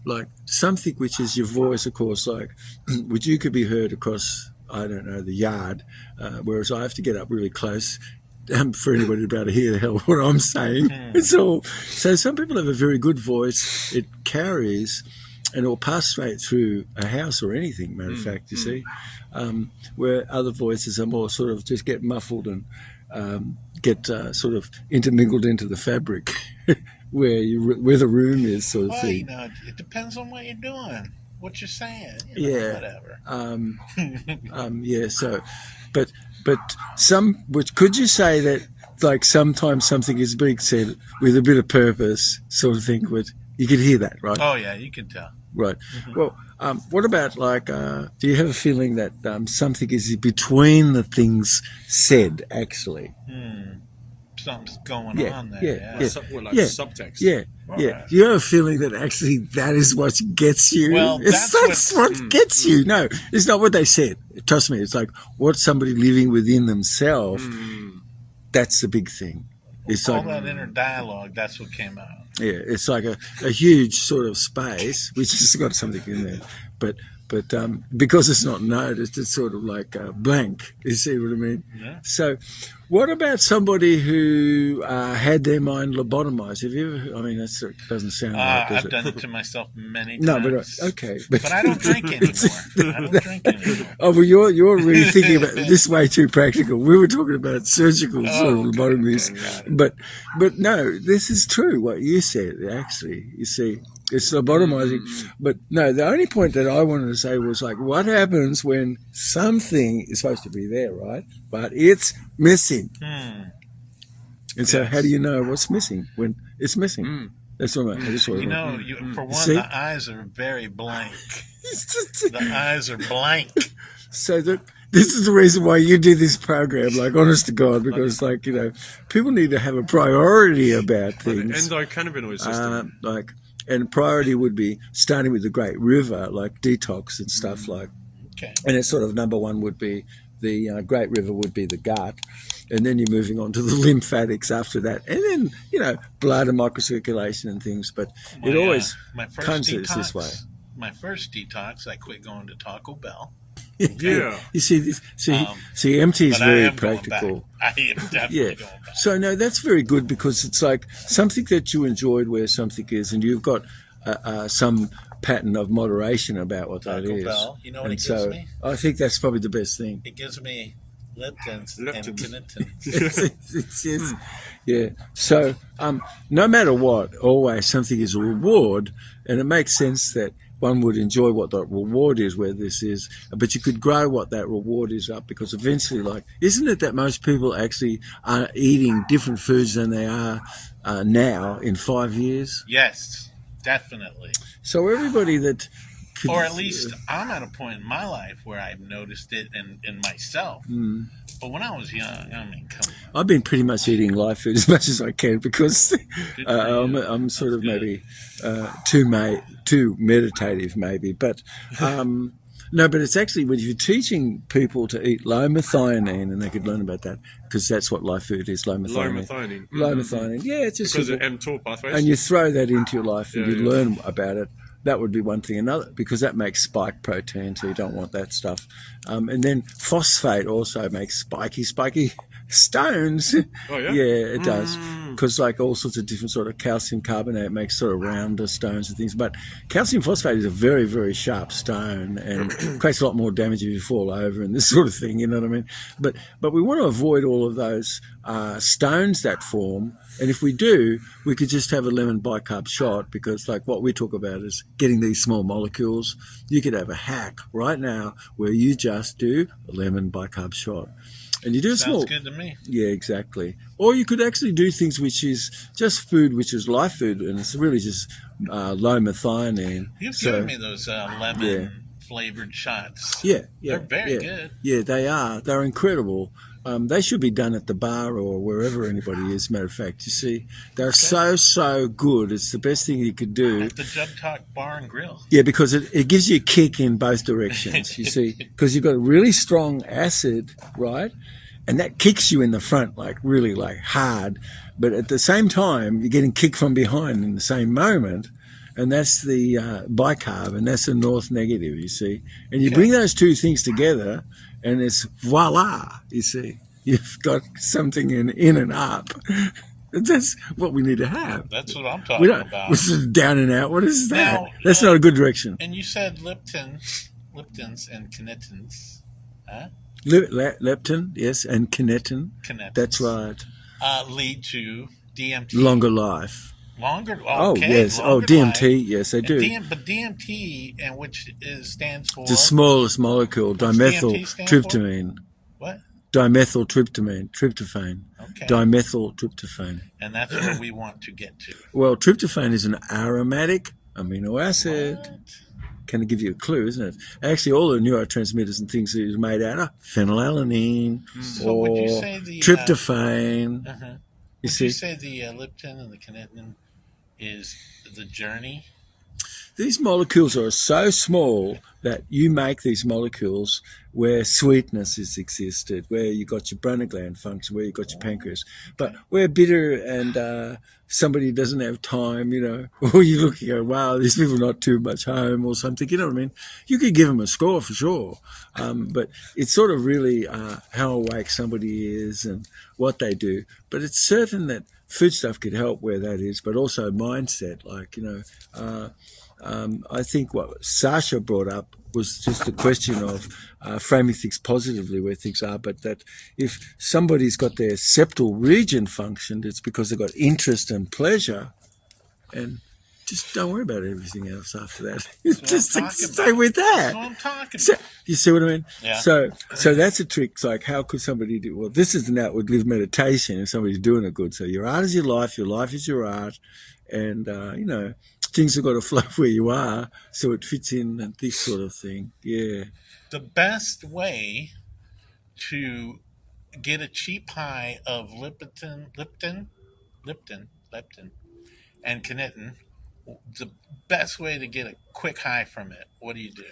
Like something which is your voice, of course, like which you could be heard across, I don't know, the yard, whereas I have to get up really close for anybody to be able to hear the hell what I'm saying. It's all. So some people have a very good voice. It carries, and it'll pass straight through a house or anything. Matter of fact, you see, where other voices are more sort of just get muffled and get sort of intermingled into the fabric where the room is, sort of thing. It depends on what you're doing, what you're saying, whatever. Yeah. So, but some, which could you say that like sometimes something is being said with a bit of purpose, sort of thing? With you could hear that, right? Oh yeah, you can tell. Right. Well, what about like? Do you have a feeling that something is between the things said actually? Something's going on there. Yeah. Subtext. Yeah. Right. Yeah. You have a feeling that actually that is what gets you. Well, that's what gets you. No, it's not what they said. Trust me. It's like what somebody living within themselves. That's the big thing. It's all like that inner dialogue. That's what came out. Yeah, it's like a huge sort of space which has got something in there, but because it's not noticed, it's sort of like blank. You see what I mean? Yeah. So, what about somebody who had their mind lobotomized? Have you ever? I mean, that doesn't sound like. I've done it to myself many times. No, but okay. But I don't drink anymore. Oh well, you're really thinking about this way too practical. We were talking about surgical sort of lobotomies, but no, this is true. What you said, actually, you see. It's lobotomizing. But no, the only point that I wanted to say was like, what happens when something is supposed to be there, right? But it's missing. And so how do you know what's missing when it's missing? That's what I just for one, see? the eyes are very blank. The eyes are blank. So this is the reason why you do this program, like, honest to God, because, like, people need to have a priority about things. The endocannabinoid system. And priority would be starting with the Great River, like detox and stuff like. Okay. And it's sort of number one would be the Great River would be the gut, and then you're moving on to the lymphatics after that, and then blood and microcirculation and things. But it always comes this way. My first detox, I quit going to Taco Bell. Yeah. You see this? See, MT is very practical. I am definitely going back. So no, that's very good because it's like something that you enjoyed where something is, and you've got some pattern of moderation about what that is. Taco Bell, you know what and it gives me? I think that's probably the best thing. It gives me Leptins. And Yes. Yeah. So no matter what, always something is a reward, and it makes sense that one would enjoy what that reward is, where this is, but you could grow what that reward is up, because eventually, like, isn't it that most people actually are eating different foods than they are now in 5 years? Yes, definitely. So everybody that could, or at least I'm at a point in my life where I've noticed it in myself. But when I was young, I mean, come on. I've been pretty much eating live food as much as I can, because I'm sort of maybe too meditative, maybe. But no, but it's actually when you're teaching people to eat low methionine, and they could learn about that, because that's what live food is, low methionine. Low methionine. Yeah, it's just because of mTOR pathways. And you throw that into your life and you learn about it. That would be one thing. Another, because that makes spike protein, so you don't want that stuff. And then phosphate also makes spiky stones. Oh, yeah? Yeah, it does. Because like all sorts of different sort of calcium carbonate makes sort of rounder stones and things. But calcium phosphate is a very, very sharp stone and creates a lot more damage if you fall over and this sort of thing, you know what I mean? But we want to avoid all of those stones that form. And if we do, we could just have a lemon bicarb shot, because like what we talk about is getting these small molecules. You could have a hack right now where you just do a lemon bicarb shot. And you do Sounds good to me. Yeah, exactly. Or you could actually do things which is just food, which is live food, and it's really just low methionine. You've given me those lemon flavored shots. Yeah. They're very good. Yeah, they are. They're incredible. They should be done at the bar or wherever anybody is, matter of fact. You see, they're so good. It's the best thing you could do. At the Jubb Talk Bar and Grill. Yeah, because it gives you a kick in both directions, you see, because you've got a really strong acid, right? And that kicks you in the front, like really like hard. But at the same time, you're getting kicked from behind in the same moment. and that's the bicarb, and that's the north negative, you see. And you bring those two things together, and it's voila, you see. You've got something in and up. That's what we need to have. That's what I'm talking about. This is down and out. What is that? Now, that's not a good direction. And you said leptins and kinetins, huh? Leptin, yes, and kinetin. That's right. Lead to DMT. Longer life. Longer. Oh, okay, yes. Longer DMT. Life. Yes, they do. But DMT, and which stands for the smallest molecule, dimethyltryptamine. What? Dimethyltryptamine, tryptophan. Okay. Dimethyltryptophan. And that's what we want to get to. Well, tryptophan is an aromatic amino acid. What? Can give you a clue, isn't it? Actually, all the neurotransmitters and things that is made out of phenylalanine or would you say the, tryptophan. Would you say the leptin and the kinetin is the journey? These molecules are so small that you make these molecules where sweetness is existed, where you got your adrenal gland function, where you got your pancreas. But where bitter and somebody doesn't have time, or you look and go, wow, these people are not too much home or something, you know what I mean? You could give them a score for sure. But it's sort of really how awake somebody is and what they do. But it's certain that food stuff could help where that is, but also mindset, I think what Sasha brought up was just a question of framing things positively where things are, but that if somebody's got their septal region functioned, it's because they've got interest and pleasure, and just don't worry about everything else after that. Just stay with that. That's what I'm talking about. You see what I mean? Yeah. So that's a trick. It's like, how could somebody do? Well, this is an outward live meditation if somebody's doing it good. So your art is your life is your art, and things have got to flow where you are so it fits in and this sort of thing. Yeah. The best way to get a cheap high of leptin, and kinetin, the best way to get a quick high from it, what do you do?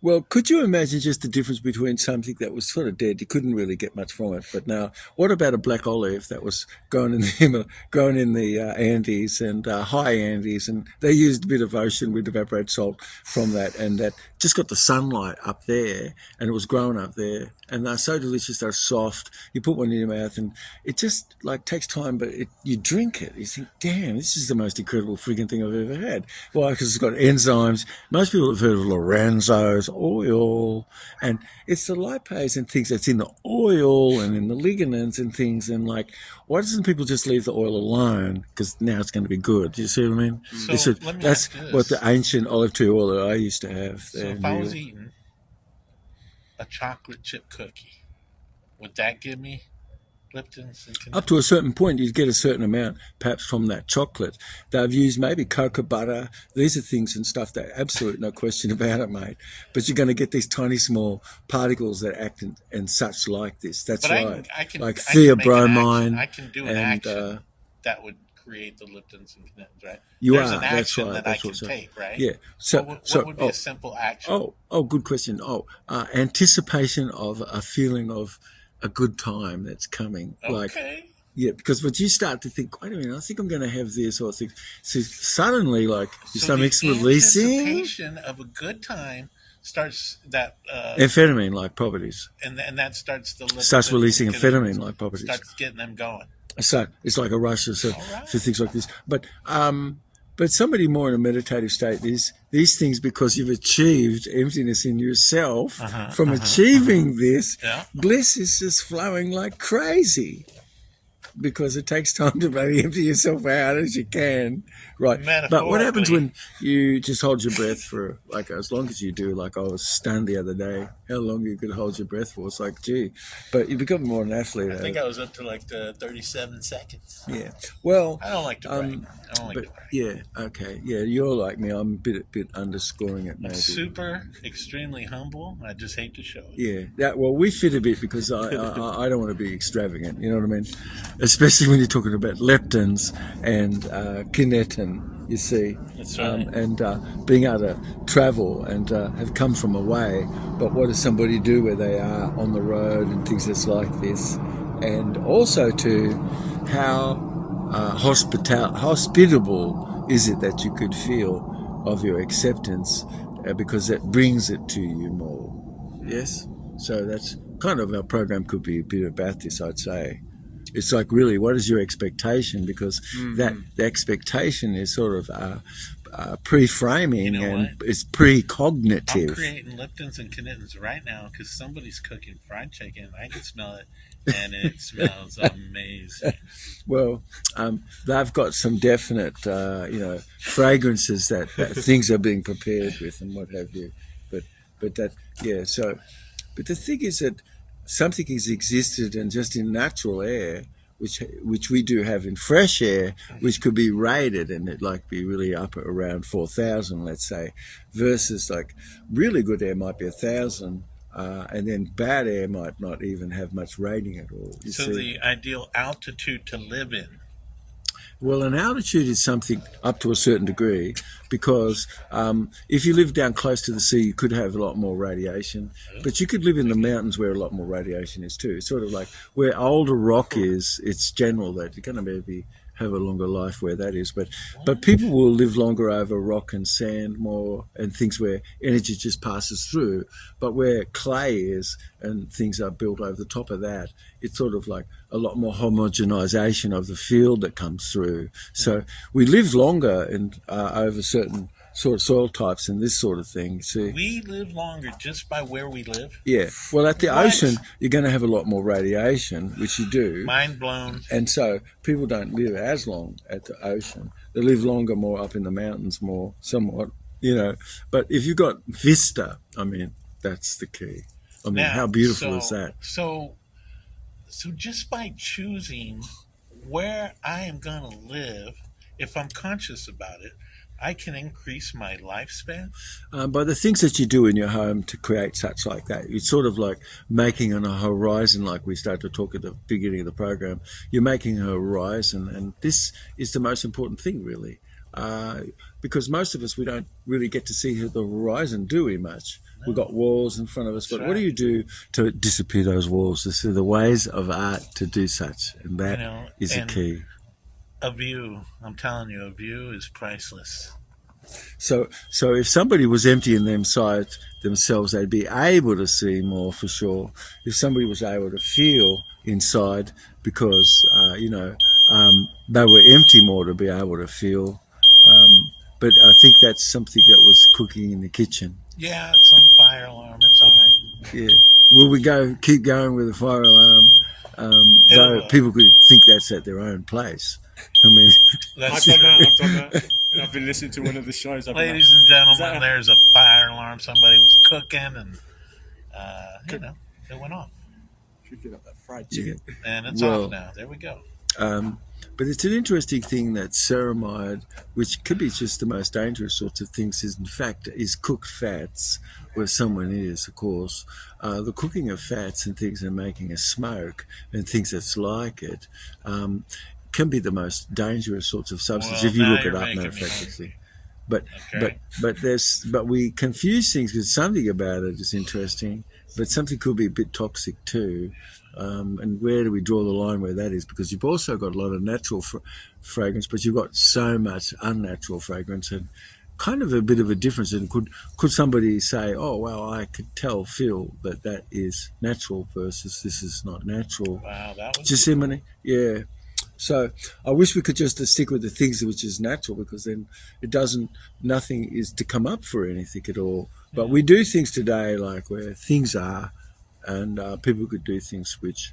Well, could you imagine just the difference between something that was sort of dead, you couldn't really get much from it, but now, what about a black olive that was grown in the Andes and high Andes, and they used a bit of ocean with evaporated salt from that, and that just got the sunlight up there, and it was grown up there, and they're so delicious, they're soft. You put one in your mouth, and it just takes time, but you drink it. You think, damn, this is the most incredible frigging thing I've ever had. Why? Because it's got enzymes. Most people have heard of Lorenzo's oil, and it's the lipase and things that's in the oil and in the lignans and things, and why doesn't people just leave the oil alone? Because now it's going to be good. Do you see what I mean? So that's what the ancient olive tree oil that I used to have. So if I was eating a chocolate chip cookie, would that give me leptins and kinetin? Up to a certain point, you get a certain amount, perhaps from that chocolate. They've used maybe cocoa butter. These are things and stuff that absolute no question about it, mate. But you're going to get these tiny small particles that act and such like this. That's right. I can theobromine. I can do an action that would create the leptins and kinetins, right? There's an action that I can take, right? Yeah. What would be a simple action? Oh, good question. Anticipation of a feeling of a good time that's coming. Okay. Because when you start to think, wait a minute, I think I'm going to have this, or think, so suddenly, you start releasing. Anticipation of a good time starts that amphetamine-like properties, and that starts the starts releasing amphetamine-like properties. Starts getting them going. So it's like a rush for things like this. But somebody more in a meditative state, these things, because you've achieved emptiness in yourself from achieving this, bliss is just flowing like crazy. Because it takes time to maybe empty yourself out as you can, right? But what happens when you just hold your breath for as long as you do? I was stunned the other day how long you could hold your breath for. It's gee, but you become more an athlete. I think I was up to 37 seconds. Yeah. Well, I don't like to brag. Yeah. Okay. Yeah. You're like me. I'm a bit underscoring it. Maybe. Super, extremely humble. I just hate to show it. Yeah. Well, we fit a bit because I don't want to be extravagant. You know what I mean? Especially when you're talking about leptins and kinetin, you see. That's right. And being able to travel and have come from away, but what does somebody do where they are on the road and things that's like this? And also to how hospitable is it that you could feel of your acceptance, because that brings it to you more. Yes? So that's kind of our program could be a bit about this, I'd say. It's like, really, what is your expectation? Because that the expectation is sort of pre-framing, and it's precognitive. I'm creating leptins and kinetins right now because somebody's cooking fried chicken. I can smell it, and it smells amazing. Well, they've got some definite, fragrances that things are being prepared with and what have you. But that, yeah. So, but the thing is that something has existed and just in natural air, which we do have in fresh air, which could be rated and it like be really up at around 4,000, let's say, versus like really good air might be 1,000, and then bad air might not even have much rating at all. So the ideal altitude to live in. Well, an altitude is something up to a certain degree, because if you live down close to the sea, you could have a lot more radiation. But you could live in the mountains where a lot more radiation is too. It's sort of like where older rock is, it's general that you're going to maybe have a longer life where that is. But people will live longer over rock and sand more and things where energy just passes through. But where clay is and things are built over the top of that, it's sort of like a lot more homogenization of the field that comes through. So we live longer and over certain sort of soil types and this sort of thing. See, we live longer just by where we live. Yeah. Well, at the ocean, you're going to have a lot more radiation, which you do. Mind blown. And so people don't live as long at the ocean. They live longer, more up in the mountains, more somewhat, But if you've got vista, I mean, that's the key. I mean, how beautiful is that? So just by choosing where I am going to live, if I'm conscious about it, I can increase my lifespan? By the things that you do in your home to create such like that. It's sort of like making on a horizon, like we started to talk at the beginning of the program. You're making a horizon, and this is the most important thing, really. Because most of us, we don't really get to see the horizon, do we, much? No. We've got walls in front of us, but what do you do to disappear those walls? This is the ways of art to do such, and that is a key. A view, I'm telling you, a view is priceless. So if somebody was emptying themselves, they'd be able to see more for sure. If somebody was able to feel inside, because they were empty more to be able to feel. But I think that's something that was cooking in the kitchen. Yeah, it's some fire alarm. It's all right. Yeah. Will we keep going with the fire alarm? Though people could think that's at their own place. I mean, I've done that. And I've been listening to one of the shows. Ladies and gentlemen, there's a fire alarm. Somebody was cooking, and it went off. Should get up that fried chicken. And it's off now. There we go. But it's an interesting thing that ceramide, which could be just the most dangerous sorts of things, is cooked fats, where someone is, of course. The cooking of fats and things and making a smoke and things that's like it can be the most dangerous sorts of substances if you look it up, matter of fact. But we confuse things because something about it is interesting, but something could be a bit toxic too. And where do we draw the line where that is? Because you've also got a lot of natural fragrance, but you've got so much unnatural fragrance, and kind of a bit of a difference. And could somebody say, oh, well, I could feel that is natural versus this is not natural? Wow, that was just cool. Yeah. So I wish we could just stick with the things which is natural, because then nothing is to come up for anything at all. But we do things today like where things are, and people could do things which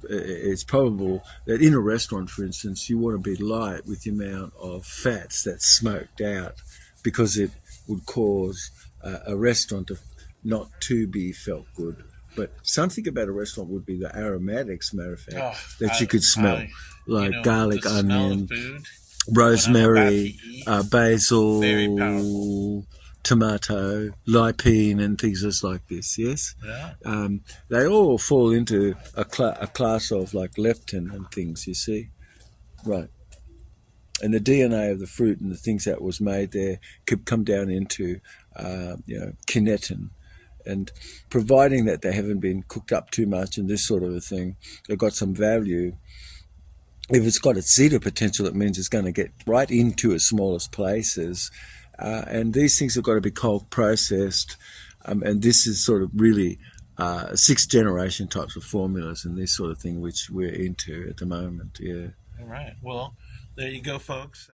it's probable that in a restaurant, for instance, you want to be light with the amount of fats that's smoked out, because it would cause a restaurant not to be felt good. But something about a restaurant would be the aromatics, matter of fact, that you could smell, like garlic, onion, rosemary, basil, tomato, lipine, and things like this. Yes, they all fall into a class of like leptin and things. You see, right? And the DNA of the fruit and the things that was made there could come down into kinetin. And providing that they haven't been cooked up too much and this sort of a thing, they've got some value. if it's got its zeta potential, it means it's going to get right into its smallest places. And these things have got to be cold processed. And this is sort of really sixth generation types of formulas and this sort of thing, which we're into at the moment. Yeah. All right. Well, there you go, folks.